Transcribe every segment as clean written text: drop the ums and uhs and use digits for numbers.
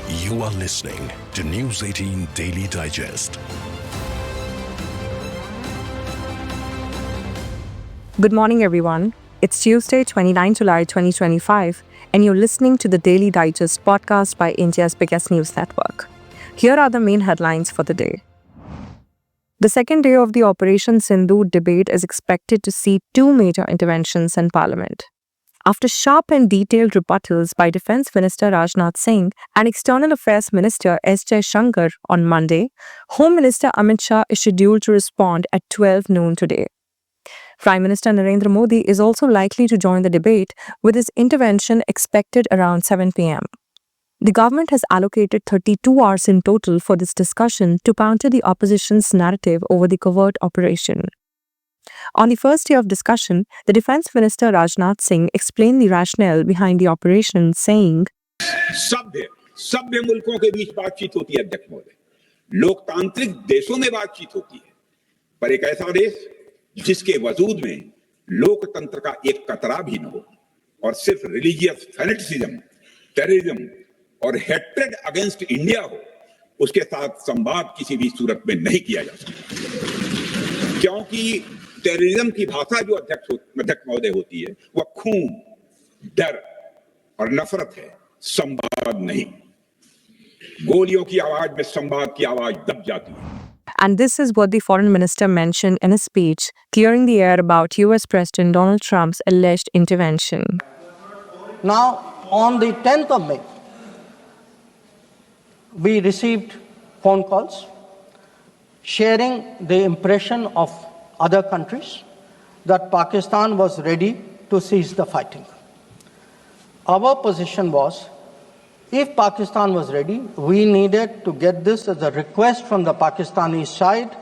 You are listening to News 18 Daily Digest. Good morning, everyone. It's Tuesday, 29 July 2025, and you're listening to the Daily Digest podcast by India's biggest news network. Here are the main headlines for the day. The second day of the Operation Sindoor debate is expected to see two major interventions in Parliament. After sharp and detailed rebuttals by Defence Minister Rajnath Singh and External Affairs Minister S. Jaishankar on Monday, Home Minister Amit Shah is scheduled to respond at 12 noon today. Prime Minister Narendra Modi is also likely to join the debate, with his intervention expected around 7 p.m. The government has allocated 32 hours in total for this discussion to counter the opposition's narrative over the covert operation. On the first day of discussion, the Defence Minister Rajnath Singh explained the rationale behind the operation, saying, सभ्य मुल्कों के बीच बातचीत होती है अध्यक्ष महोदय, लोकतांत्रिक देशों में बातचीत होती है, पर एक ऐसा देश जिसके वजूद में लोकतंत्र का एक कतरा भी न हो और सिर्फ रिलीजियस फैनेटिसिज्म, टेररिज्म और हेट्रेड अगेंस्ट इंडिया हो, उसके साथ संवाद किसी भी सूरत में नहीं किया जा सकता, क्योंकि टेररिज्म की भाषा जो अध्यक्ष महोदय होती है वह खून, डर और नफरत है, संवाद नहीं। गोलियों की आवाज में संवाद की आवाज दब जाती है। And this is what the foreign minister mentioned in a speech, clearing the air about US President Donald Trump's alleged intervention. Now, on the 10th of May, we received phone calls sharing the impression of other countries that Pakistan was ready to cease the fighting. Our position was, if Pakistan was ready, we needed to get this as a request from the Pakistani side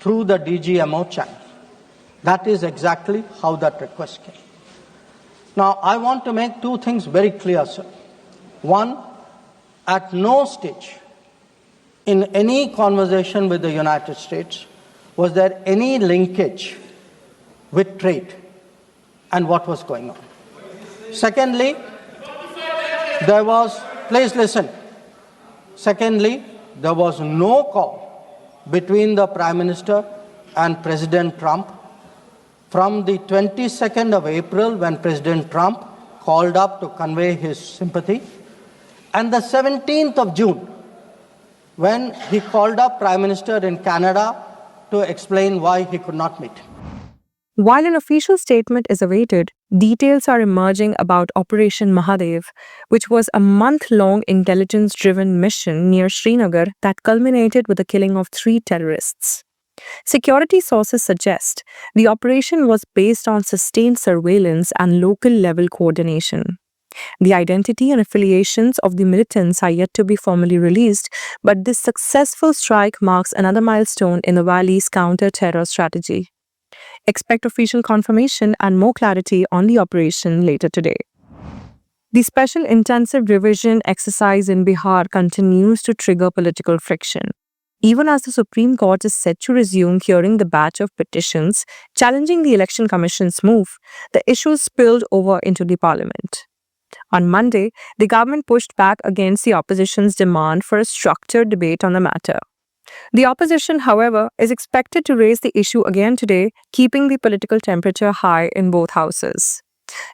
through the DGMO channel. That is exactly how that request came. Now, I want to make two things very clear, sir. One, at no stage in any conversation with the United States was there any linkage with trade and what was going on. Secondly, there was, please listen. Secondly, there was no call between the Prime Minister and President Trump from the 22nd of April, when President Trump called up to convey his sympathy, and the 17th of June, when he called up Prime Minister in Canada to explain why he could not meet. While an official statement is awaited, details are emerging about Operation Mahadev, which was a month-long intelligence-driven mission near Srinagar that culminated with the killing of 3 terrorists. Security sources suggest the operation was based on sustained surveillance and local-level coordination. The identity and affiliations of the militants are yet to be formally released, but this successful strike marks another milestone in the Valley's counter-terror strategy. Expect official confirmation and more clarity on the operation later today. The special intensive revision exercise in Bihar continues to trigger political friction. Even as the Supreme Court is set to resume hearing the batch of petitions challenging the Election Commission's move, the issue spilled over into the parliament. On Monday, the government pushed back against the opposition's demand for a structured debate on the matter. The opposition, however, is expected to raise the issue again today, keeping the political temperature high in both houses.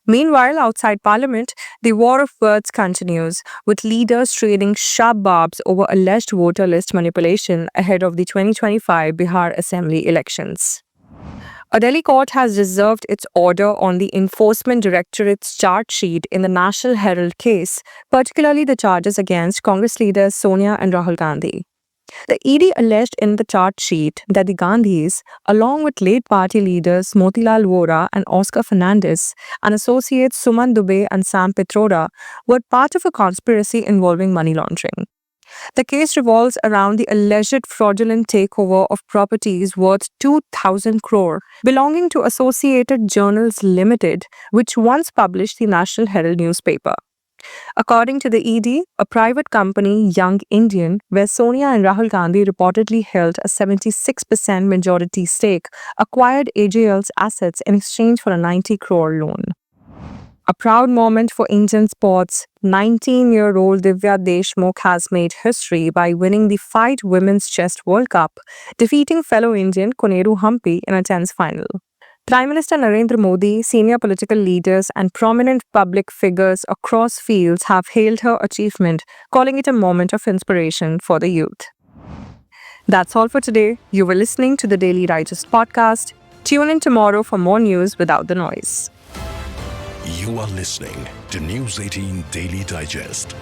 Meanwhile, outside Parliament, the war of words continues, with leaders trading sharp barbs over alleged voter list manipulation ahead of the 2025 Bihar Assembly elections. A Delhi court has reserved its order on the Enforcement Directorate's charge sheet in the National Herald case, particularly the charges against Congress leaders Sonia and Rahul Gandhi. The ED alleged in the charge sheet that the Gandhis, along with late party leaders Motilal Vora and Oscar Fernandez and associates Suman Dubey and Sam Pitroda, were part of a conspiracy involving money laundering. The case revolves around the alleged fraudulent takeover of properties worth 2,000 crore belonging to Associated Journals Limited, which once published the National Herald newspaper. According to the ED, a private company, Young Indian, where Sonia and Rahul Gandhi reportedly held a 76% majority stake, acquired AJL's assets in exchange for a 90 crore loan. A proud moment for Indian sports. 19-year-old Divya Deshmukh has made history by winning the Fight Women's Chess World Cup, defeating fellow Indian Koneru Hampi in a tense final. Prime Minister Narendra Modi, senior political leaders, and prominent public figures across fields have hailed her achievement, calling it a moment of inspiration for the youth. That's all for today. You were listening to the Daily Digest podcast. Tune in tomorrow for more news without the noise. You are listening to News 18 Daily Digest.